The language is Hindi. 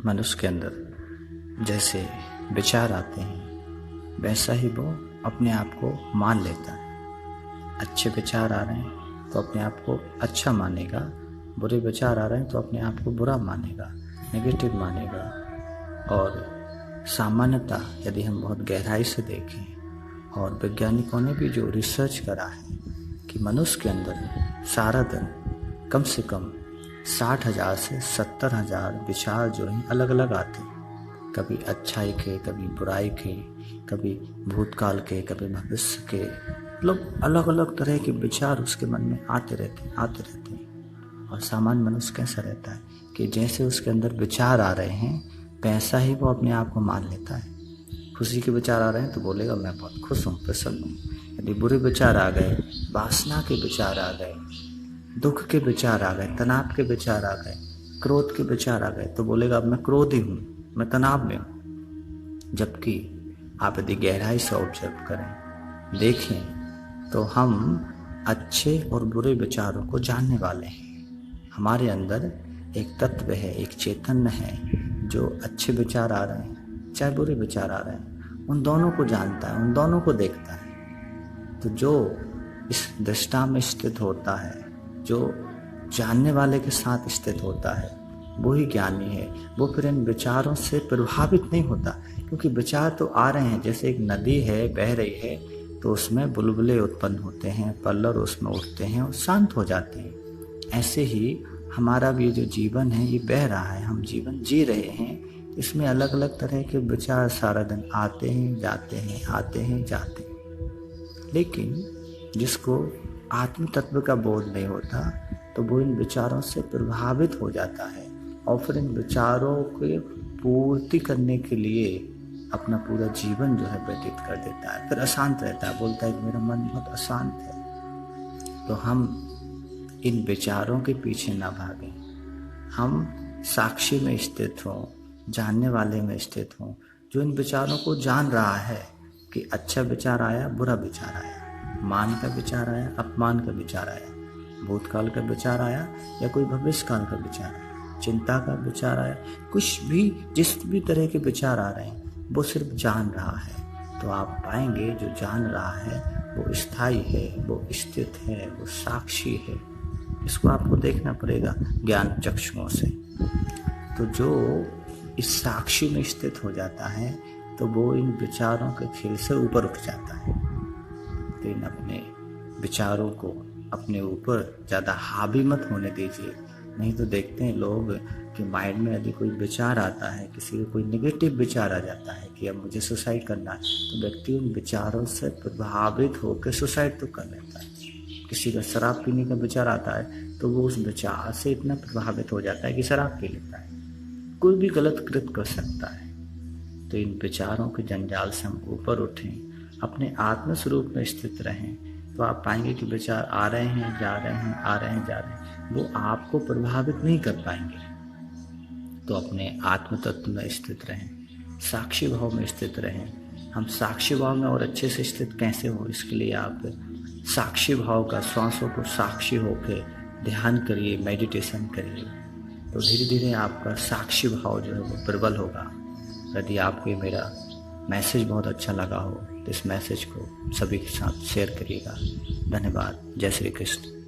मनुष्य के अंदर जैसे विचार आते हैं वैसा ही वो अपने आप को मान लेता है। अच्छे विचार आ रहे हैं तो अपने आप को अच्छा मानेगा, बुरे विचार आ रहे हैं तो अपने आप को बुरा मानेगा, नेगेटिव मानेगा। और सामान्यतः यदि हम बहुत गहराई से देखें और वैज्ञानिकों ने भी जो रिसर्च करा है कि मनुष्य के अंदर सारा दिन कम से कम 60,000 से 70,000 विचार जो हैं अलग अलग आते हैं। कभी अच्छाई के, कभी बुराई के, कभी भूतकाल के, कभी भविष्य के, मतलब अलग अलग तरह के विचार उसके मन में आते रहते हैं। और सामान्य मनुष्य कैसा रहता है कि जैसे उसके अंदर विचार आ रहे हैं वैसा ही वो अपने आप को मान लेता है। खुशी के विचार आ रहे हैं तो बोलेगा मैं बहुत खुश हूँ, प्रसन्न हूँ। यदि बुरे विचार आ गए, वासना के विचार आ गए, दुख के विचार आ गए, तनाव के विचार आ गए, क्रोध के विचार आ गए तो बोलेगा अब मैं क्रोधी हूँ, मैं तनाव में हूँ। जबकि आप यदि गहराई से ऑब्जर्व करें, देखें तो हम अच्छे और बुरे विचारों को जानने वाले हैं। हमारे अंदर एक तत्व है, एक चैतन्य है जो अच्छे विचार आ रहे हैं चाहे बुरे विचार आ रहे हैं, उन दोनों को जानता है, उन दोनों को देखता है। तो जो इस दृष्टा में स्थित होता है, जो जानने वाले के साथ स्थित होता है, वो ही ज्ञानी है। वो फिर इन विचारों से प्रभावित नहीं होता, क्योंकि विचार तो आ रहे हैं। जैसे एक नदी है, बह रही है तो उसमें बुलबुले उत्पन्न होते हैं, पल्लर उसमें उठते हैं और शांत हो जाते हैं। ऐसे ही हमारा भी जो जीवन है ये बह रहा है, हम जीवन जी रहे हैं। इसमें अलग अलग तरह के विचार सारा दिन आते हैं जाते हैं, आते हैं जाते हैं। लेकिन जिसको आत्म तत्व का बोध नहीं होता तो वो इन विचारों से प्रभावित हो जाता है और फिर इन विचारों को पूर्ति करने के लिए अपना पूरा जीवन जो है व्यतीत कर देता है। फिर अशांत रहता है, बोलता है कि मेरा मन बहुत अशांत है। तो हम इन विचारों के पीछे ना भागें, हम साक्षी में स्थित हों, जानने वाले में स्थित हों, जो इन विचारों को जान रहा है कि अच्छा विचार आया, बुरा विचार आया, मान का विचार आया, अपमान का विचार आया, भूतकाल का विचार आया या कोई भविष्य काल का विचार आया, चिंता का विचार आया, कुछ भी जिस भी तरह के विचार आ रहे हैं वो सिर्फ जान रहा है। तो आप पाएंगे जो जान रहा है वो स्थायी है, वो स्थित है, वो साक्षी है। इसको आपको देखना पड़ेगा ज्ञान चक्षुओं से। तो जो इस साक्षी में स्थित हो जाता है तो वो इन विचारों के खेल से ऊपर उठ जाता है। तो इन अपने विचारों को अपने ऊपर ज़्यादा हावी मत होने दीजिए। नहीं तो देखते हैं लोग कि माइंड में यदि कोई विचार आता है, किसी का कोई नेगेटिव विचार आ जाता है कि अब मुझे सुसाइड करना है, तो व्यक्ति उन विचारों से प्रभावित होकर सुसाइड तो कर लेता है। किसी का शराब पीने का विचार आता है तो वो उस विचार से इतना प्रभावित हो जाता है कि शराब पी लेता है। कोई भी गलत कृत्य कर सकता है। तो इन विचारों के जंजाल से हम ऊपर उठें, अपने आत्म स्वरूप में स्थित रहें, तो आप पाएंगे कि विचार आ रहे हैं जा रहे हैं, आ रहे हैं जा रहे हैं, वो आपको प्रभावित नहीं कर पाएंगे। तो अपने आत्म तत्व में स्थित रहें, साक्षी भाव में स्थित रहें। हम साक्षी भाव में और अच्छे से स्थित कैसे हो, इसके लिए आप साक्षी भाव का, श्वासों को साक्षी होकर ध्यान करिए, मेडिटेशन करिए। तो धीरे धीरे आपका साक्षी भाव जो है वो प्रबल होगा। यदि आपको मेरा मैसेज बहुत अच्छा लगा हो तो इस मैसेज को सभी के साथ शेयर करिएगा। धन्यवाद। जय श्री कृष्ण।